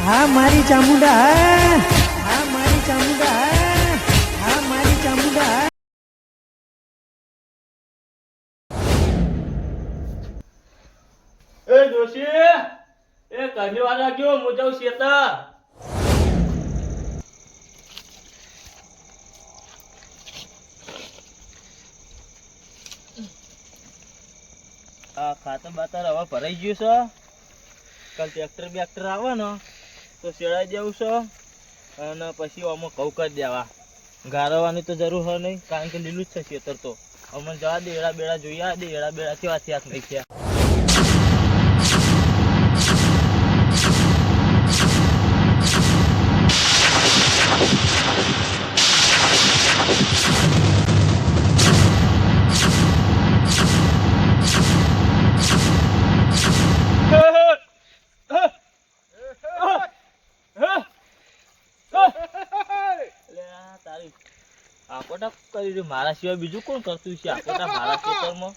હા મારી ચામુંડા હા હા મારી ચામુંડા હા મારી ચામુંડા. એ જોશી એ કઢી વાળા ગયો હું જાઉં શેતર. આ ખાતર બાતર હવે ભરાઈ ગયું છે. કાલ ટ્રેક્ટર બેક્ટર આવે ને તો શેડાઈ દેવું છે અને પછી આમાં ઘઉં કરી દેવા. ગારવાની તો જરૂર હોય નહીં કારણ કે લીલું જ છે ખેતર તો. અમને જવા દે એડા બેડા જોઈએ દે એડા બેડા કેવા થયા નહીં થયા. આકોટા કરી રહ્યું મારા સિવાય બીજું કોણ કરતું છે આકોટા મારા ખેતરમાં?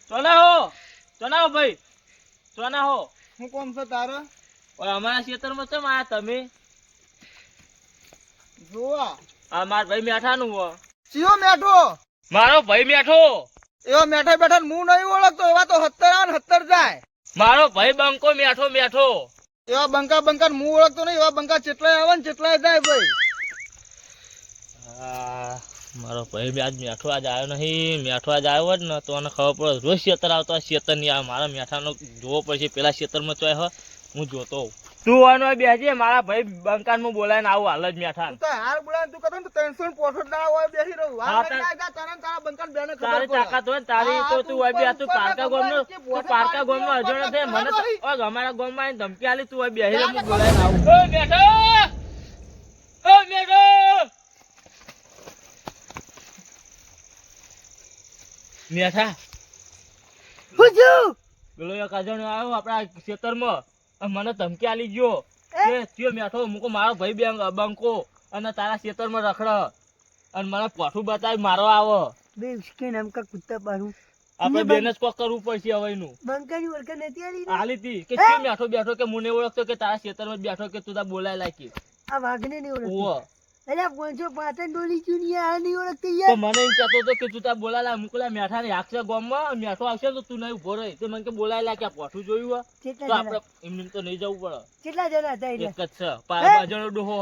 ચોના હો ભાઈ ચોના હો. હું કોમ છે તારે? અમારા ખેતરમાં કેમ આયા તમે? જોવા આ મારા ભાઈ મેઠાનું હો. ચિયો મેઠો? મારો ભાઈ મેઠો. એવા મેઠા બેઠા હું નહીં ઓળખતો. એવા તો 70 આવે ને 70 જાય. મારો ભાઈ બંકો મેઠો મેઠો. એવા બંકા બંકા હું ઓળખતો નહીં. એવા બંકા ચેટલાય આવે ને ચેટલાય જાય ભાઈ. મારો ભાઈ આજ મેઠો આજ આવ્યો નહીં. મેઠો આજ આવ્યો જ ને તો મને ખબર પડે રોજ ખેતર આવતો ખેતર નહીં આવે. મારા મેઠાનો જોવો પડશે પેલા ખેતરમાં ચોય હોય હું જોતો. તું આનો બેસજે મારા ભાઈ બંકાનું બોલાવીને આવું હાલ જ મેઠા. તું તો હાર બોલાય તું કહેતો ને 365 દાડા હોય બેસી રહું. હાર લઈને આજા તારા તારા બંકા બેને ખબર તારી પડે. તાકાત હોય ને તારી તો તું હોય બે તું પારકા ગોમનો અજોડો છે મને અમારા ગોમમાં આવીને ધમકી આલી તું હોય બેસી રહે હું બોલાવીને આવું. ઓ મેઠો ઓ મેઠો મેઠા હું છું પેલો એક અજાણ્યો આવ્યો આપણા ખેતરમાં મને ધમકી આલી ગયો કે ત્યો મેઠો મૂકો મારો ભાઈ બંકો અને તારા ખેતરમાં રખડ અને મને પોઠું બતાવી મારો આવો. બે ઉસકે નામ કા કુત્તા પાડું આપણે બેન જ કોક કરવું પડશે હવે એનું. બંકાની ઓળખ નથી આલી ને? આલી હતી કે ત્યો મેઠો બેઠો કે મને ઓળખતો કે તારા ખેતરમાં જ બેઠો કે તું તા બોલાય લાયકી. આ વાઘને નહીં ઓળખતો. ઓવો અરે 505 ડોલી ચૂની આ નહીં ઓળખતી તો યાર. મને એમ કહેતો હતો કે તું તા બોલાય મુકલા મેઠા ને આખશે ગામમાં મેઠો આવશે તો તું નહીં ઉભો રહી. તો મને કે બોલાય લા કે પોઠું જોયું હોય તો આપણે એમને તો નહીં જવું પડે. કેટલા જણા હતા એટલે? એક જ છે પાજણો ડોહો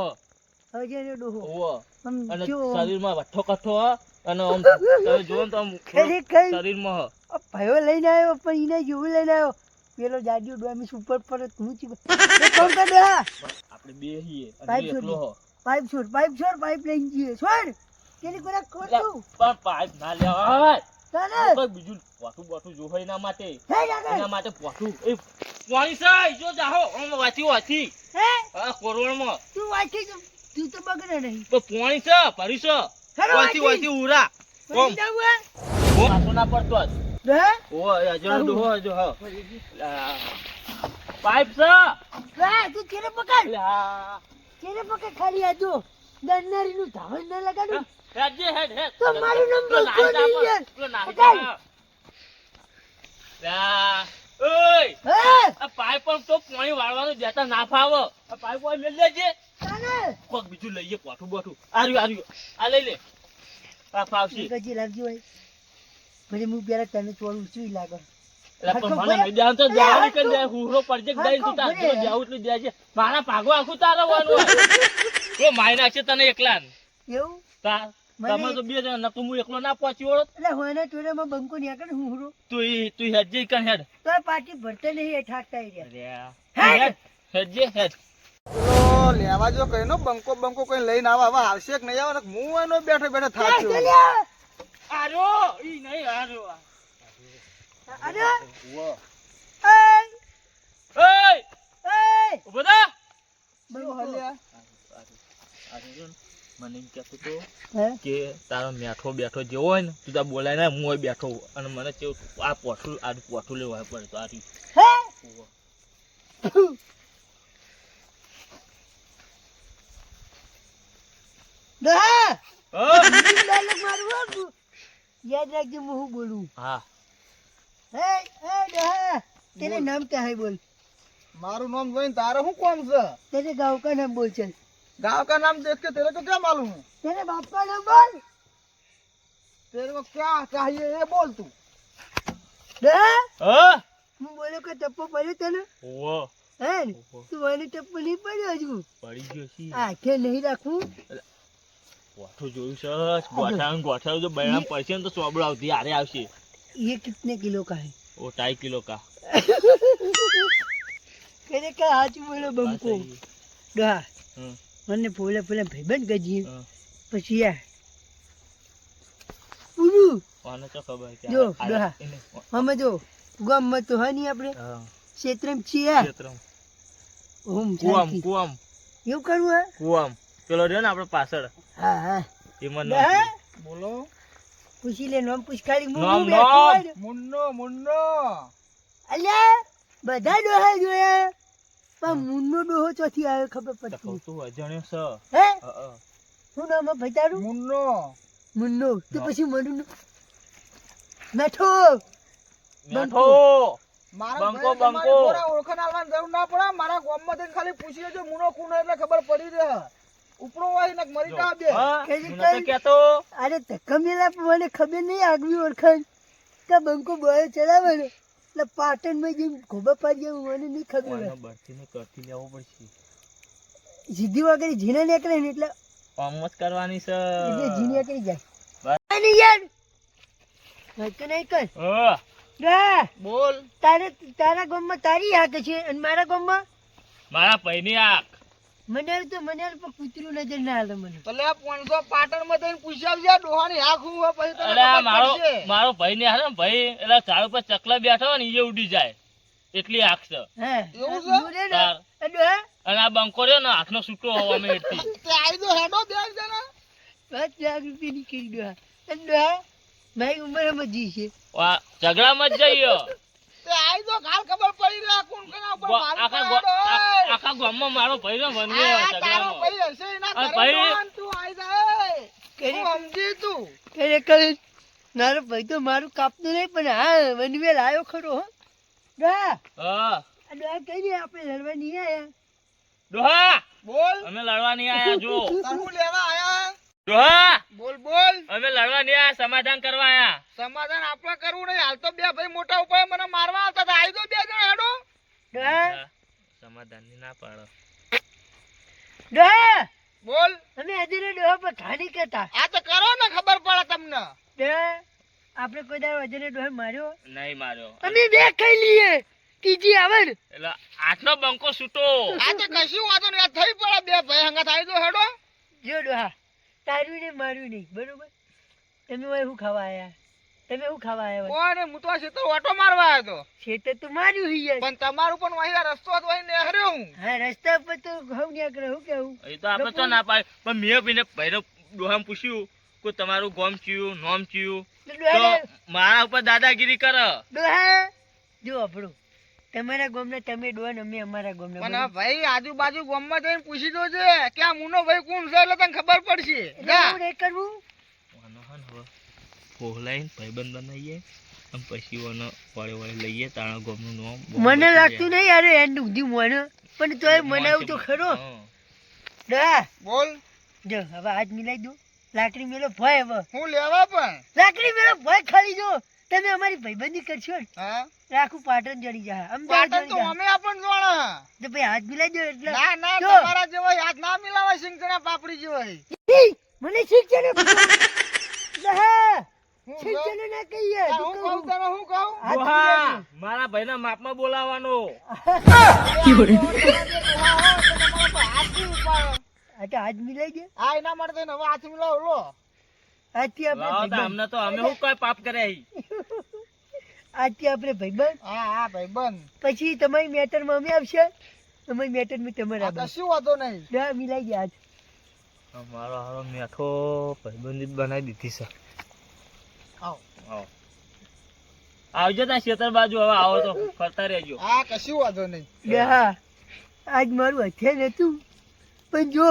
હજારો ડોહો. ઓવો આમ અને જો શરીરમાં વઠ્ઠો કઠ્ઠો હ અને આમ તમે જોવો ને તો આમ ખરેખર શરીરમાં હ. આ ભાઈઓ લઈને આવ્યો પણ એને જેવું લઈને આવ્યો પેલો જાડિયો ડોમીસ ઉપર પર હું ચી કોણ કર દે. આપણે બે હીએ અને પાઇપ એકલો હ. પાઇપ લઈને જઈએ છોડ કેની કોરા ખોટું પણ પાઇપ ના લેવાય. તને કોઈ બીજું પોઠું બોઠું જો હોય એના માટે હે આગળ એના માટે પોઠું એ પાણી સાઈ જો જાહો આમ વાથી હે આ કોરોળમાં તું વાંચી તું તો બગડે નહીં તો પાણી છે ભરી છે વાથી ઉરા ઓમ જાવું હે ઓ આસો ના પડતો જ હે ઓ અજણ ડોહો જો હ પાઇપ છે તું કેને પકડ લા કેને પકડ ખાલી આ જો દન્નારી નું ધાવણ ન લગાડું હેડ હેડ તો મારું નામ બોલતો નહીં યાર. લા ઓય હે આ પાઇપ પણ તો પાણી વાળવાનું દેતા ના ફાવ. આ પાઇપ ઓય મેલ લેજે તને કોક બીજું લઈએ પોઠું બોઠું આર્યું આ લઈ લે આ ફાવશી. ગજી લાવજો ભાઈ ભલે હું પેલા તને થોડું શું લાગે એટલે પણ મને નહીં દેવાનું તો જાવું કે દે હુરો પ્રોજેક્ટ દઈને તું તાર જો જાવું એટલું દે છે મારા ભાગો આખું તારવાનું તો માઈ નાખશે તને એકલા એવું તાર તમે તો બે જણા નકુ હું એકલો ના પહોંચી વળો. એટલે હોયના ટોળામાં બંકો ની આગળ હું હુરો તું હેડ જઈ કણ હેડ તો આ પાર્ટી ભરતે નહીં એ ઠાકતા રહ્યા હેડ હેડ જે હેડ પેલો લેવા જો કઈ નો બંકો બંકો કઈ લઈને આવે. હવે આવશે કે નહીં આવે ને હું એનો બેઠો બેઠો થાક્યો. આરો ઈ નહીં આરો અરે વો એય એય એય ઉભો થા. બંકો હલ્યા. મને એમ કહેતો તો હે કે તારો મેઠો બેઠો જેવો હોય ને તું તાર બોલાય ને હું હોય બેઠો અને મને કેવું આ પોઠું લેવા પડે તો આ હે ડોહા હા ડાયલોગ મારું હો. યાદ રાખજો હું શું બોલું. હા હે ડોહા તેરે બોલ. નામ क्या है बोल. मारू नाम जोइन तारे हूँ कौन सा तेरे गाँव का नाम बोल चल. गांव का नाम देख के तेरे को क्या मालूम है तेरे बाप का नाम बोल. तेरे को क्या चाहिए ये बोल तू ડોહા હા હું બોલ્યો કે ટપ્પો પડ્યો તને ઓહો હે ને તું મને ટપ્પો નહીં પડ્યો હજુ. પડી ગયો છે આંખે નહીં રાખવું. ગોઠો જોયું છે ગોઠા જો બૈરા પડશે ને તો સોબળ આવતી હારે આવશે ये कितने किलो का है. ઓ 2.5 કિલો કા कहने का आज बोलो बमको डोहा હમ મને ફોલે ફોલે ભાઈબંધ ગજી હમ. પછી આ પૂરું કોને તો ખબર કે જો, આ- ડોહા. એને- અમે જો ગામમાં તો હા નહીં આપણે હા ક્ષેત્રમાં છીએ ક્ષેત્રમાં. ઓમ કુવામ શાંતિ. કુવામ એવું કરવું હા કુવામ પેલો રહ્યો ને આપણે પાછળ હા હા એમાં ડોહા बोलो પૂછી લે નામ પૂછ ખાલી હું નામ, બેઠો નામ. હોય ને. मुन्नो मुन्नो અલ્યા બધા ડોહા જોયા પણ મુન્નો ડોહો ચોથી આવ્યો ખબર પડતી તું અજાણ્યો છે હે હા શું નામ હે ભાઈ તારું मुन्नो મુન્નો તો નામ. પછી મરું મેઠો મેઠો મારા બંકો, ભાઈ તમારે બંકો. થોડા ઓળખાણ આલવાની જરૂર ના પડે મારા ગામમાં જઈને ખાલી પૂછી લેજો મુનો કુનો એટલે ખબર પડી રહે ઉપરો હોય ને મરી કા બે હા, કઈ હું નતો કહેતો. અરે ધક્કા મેલા પણ મને ખબર નહીં આગવી ઓળખાણ કે બંકો બોય ચડાવે ને એટલે પાટણમાં જેમ ખોબા પાડી જાય મને નહીં ખબર ઓને હોય. બરથીને કરથી લેવો પડશે સીધી વગેરે જીના નીકળે ને એટલે આમ જ કરવાની છે જી નીકળી જાય બસ. અને યાર વાત તો નહીં કર હા, ના બોલ તારા ગામમાં તારી હાથ છે અને મારા ગામમાં મારા પૈની આંખ મને પણ કૂતરું નજર ના આવે મને. તો લે 500 પાટણ માં જઈને પૂછી આવજે ડોહાની આંખ હું હોય પછી તને અરે આ ખબર પડશે. મારો ભાઈ ને હારે ને ભાઈ એટલે ઝાડ ઉપર ચકલા બેઠો હોય ને એ ઉડી જાય એટલી આંખ છે હા એવું છે? એવું રે ને. તાર. અને ડોહા, અને આ બંકો રહ્યો ને હાથનો છૂટો હોવા અમે હેઠથી તે આઈ દો હેડો બેસ જણા 5 લાખ રૂપિયા નીકળી ડોહા. અને ડોહા, મારી ઉંમર સમજી છે. આ ઝઘડામાં જ જઈએ તે આઈ દો કાલ ખબર પડી રહે કોણ કોના ઉપર મારું આખા પાડો હોય. આખા ગામમાં મારો ભાઈ ને વનવે આ તારો ઝઘડામાં ભાઈ હશે એના આ ઘરે ભાઈ- ડોહાન તું આઈ જાય કરી- હું સમજી તું ખરેખર મારો ભાઈ તો મારું કાપતું નહીં પણ હા વનવેલ આવ્યો ખરો હો ડોહા. હા આ ડોહા કઈ નહીં આપણે લડવા નહીં આયા. ડોહા બોલ અમે લડવા નહીં આયા જો તાર હું લેવા આયા ડોહા બોલ બોલ અમે લડવા નહીં આયા સમાધાન કરવા આયા સમાધાન આપણે કરવું નહીં હાલ તો બે ભાઈ મોટા ઉપાય મને મારવા આવતા હતા આઈ દો બે જણ હેડો ડોહા, સમાધાન ની ના પાડો ડોહા, બોલ અમે આજે ડોહા પર ખાલી કરતા આ તો કરો ને ખબર પડે તમને ડોહા, આપણે કોઈ દાડો અજયને ડોહા માર્યો નહીં માર્યો અમે બે ખાઈ લઈએ ત્રીજી આવે ને એટલે આઠનો બંકો છૂટો આ તો કશું વાતો નહીં આ થઈ પડે બે ભાઈ હંગાત આઈ દો હેડો જો ડોહા તારું ને મારું નહીં બરોબર. તમે ઓય શું ખાવા આયા તમે શું ખાવા આયા હોય? કોને હું તો આ ક્ષેત્ર ઓટો મારવા આવ્યો તો ખેતર તો માર્યું હી યાર. પણ તમારું પણ વહી રસ્તો હતો વહી નેહર્યો હું હા રસ્તા પર તો ઘઉં નીકળે શું કેવું એ તો આપણે તો ના પાડે પણ મેં પીને ભાઈને ડોહામ પૂછ્યું કે તમારું ગોમ ચિયું નોમ ચિયું તો તો ડોહા મારા ઉપર દાદાગીરી કરે ડોહા જો આપણું તમારા ગામના તમે ડોહા ને અમે અમારા ગામના પણ બરોબર? ભાઈ આજુબાજુ ગામમાં જઈને પૂછી દો છે કે આ મુનો ભાઈ કોણ છે એટલે તને ખબર પડશે એટલે એવું નહીં કરવું. ઓનો હન હવે પોહલાઈને ભાઈબંધ બનાવીએ અને પછી ઓનો વળે વળે લઈએ તાણા ગોમનું નામ મને લાગતું નહીં યાર એન્ડ સુધી મને પણ તોય મનાવું તો ખરો. ડોહા બોલ જો હવે હાથ મિલાઈ દો લાકડી મેલો ભય હવે હું લેવા પણ લાકડી મેલો ભય ખાલી જો તમે અમારી ભાઈબંધી કરશો ને હા રાખું પાટણ જડી જા અમદાવાદ પાટણ તો જડી જા અમે આપણ જોણા તો ભાઈ હાથ મિલાઈ દો એટલે ના ના જો. તમારા જેવો હાથ ના મિલાવાય સિંગચણા પાપડી જેવો ઈ, મને શિક્ષણ ડોહા હું શિક્ષણ ના કહીએ કહું તું કહું. તને હું કહું હાથ મિલાઈ દો. મારા ભાઈના માપમાં બોલાવાનો આ તો હાથ મિલાઈ દે આ એના માટે થઈને હવે હાથ મિલાવ લો આજથી આપણે લાવો તો ભાઈબંધ. અમને તો અમે શું કઈ પાપ કર્યા હી? આજથી આપણે ભાઈબંધ હા હા ભાઈ બંધ પછી તમારી મેટરમાં અમે આવશે અમારી મેટરમાં તમારે આ આવશે. કશું વાતો નહીં ડોહા મિલાઈ ગયા આજ. મારો હારો મેઠો ભાઈબંધી જ બનાવી દીધી છે આવો. આવો. આવજો ત્યાં ખેતર બાજુ હવે આવો તો ફરતા રહેજો આ કશું વાતો નહીં ડોહા આજ મારું હથિયાર નતું પણ જો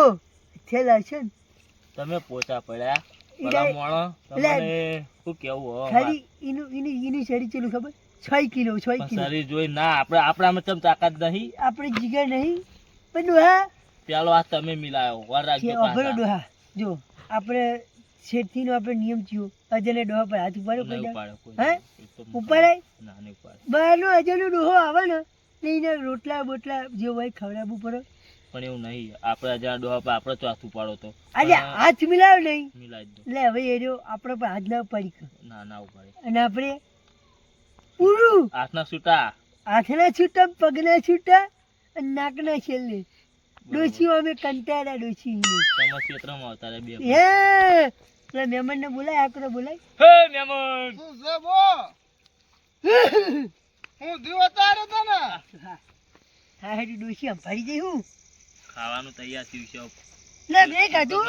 હથિયાર આવશે ને તમે પોચા પડ્યા ઈરા- ભલા મોણો એટલે- તમને શું કેવું હો ખાલી એની શરીર ચેલું ખબર 6 કિલો 6 પણ કિલો શરીર જોઈ ના આપણામાં ચમ તાકાત નહીં આપણે જીગર નહીં પણ ડોહા પેલો આ તમે મિલાયો વાર છે રાખજો અભરો પાછા. ડોહા જો આપણે શેઠીનો આપણે નિયમ થયો અજયને ડોહા પર હાથ ઉપાડ્યો નહીં કોઈ ઉપાડે કોઈ હે? નહીં. એ તો ઉપાડાય? ના નહીં ઉપાડે બહારનો અજયનો ડોહો આવે ને એટલે એને રોટલા બોટલા જે હોય ખવડાવવું પડે પણ એવું નહીં આપણે જ્યાં ડોહા પર આપણે ચોથું પાડો તો આજે હાથ મિલાવ નહીં મિલાઈ જ દો એટલે હવે એ રહ્યો આપણે પર હાથ ના ઉપાડી કર. ના ના ઉપાડે અને આપણે પૂરું હાથના છૂટા હાથના છૂટા પગના છૂટા અને નાકના છેલ્લે ડોશીઓ અમે કંટાળ્યા ડોશી તમે ક્ષેત્રમાં આવતા રહે બે હે પેલા મહેમાનને બોલાય આકરો બોલાય હે મહેમાન શું છે બો હું દીવો તારે તને હા હેડી ડોશી અંભારી જઈ હું ખાવાનું તૈયાર થયું છે લે બે કાઢું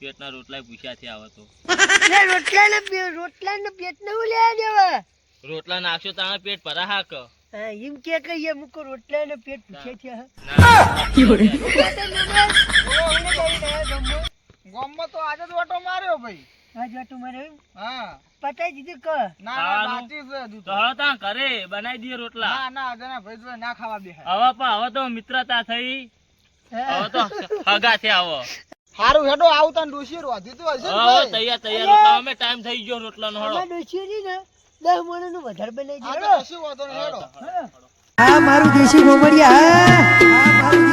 પેટના રોટલા પૂછ્યા છે આવે તો લે રોટલાને પેટને હું લેવા દેવા રોટલા નાખશો તાણે પેટ ભરા હાક હા એમ કે કહીએ મુકો રોટલાને પેટ પૂછે છે હા ગામમાં તો આજે જ ઓટો માર્યો ભાઈ આજ વાટું મારે હા પતાઈ દીધું ક ના ના ખાવાનું? બાકી છે હજુ તો તો. હવે ત્યાં ઘરે બનાવી દઈએ રોટલા ના ના અજાના ભાઈ ના ખાવા બેહાય હવે તો મિત્રતા થઈ હવે તો હગા છે આવો હારું હેડો આવું તને ડોશી રોધી તો હશે ને હવે ભાઈ તૈયાર રોટલા અમે ટાઈમ થઈ ગયો રોટલાનો હળો અમાર ડોશી ની ને 10 મણનું વધારે બનાવી આ દે તો કશી વાંધો નહીં હેડો હા મારું દેશી ગોમડિયા હા મારું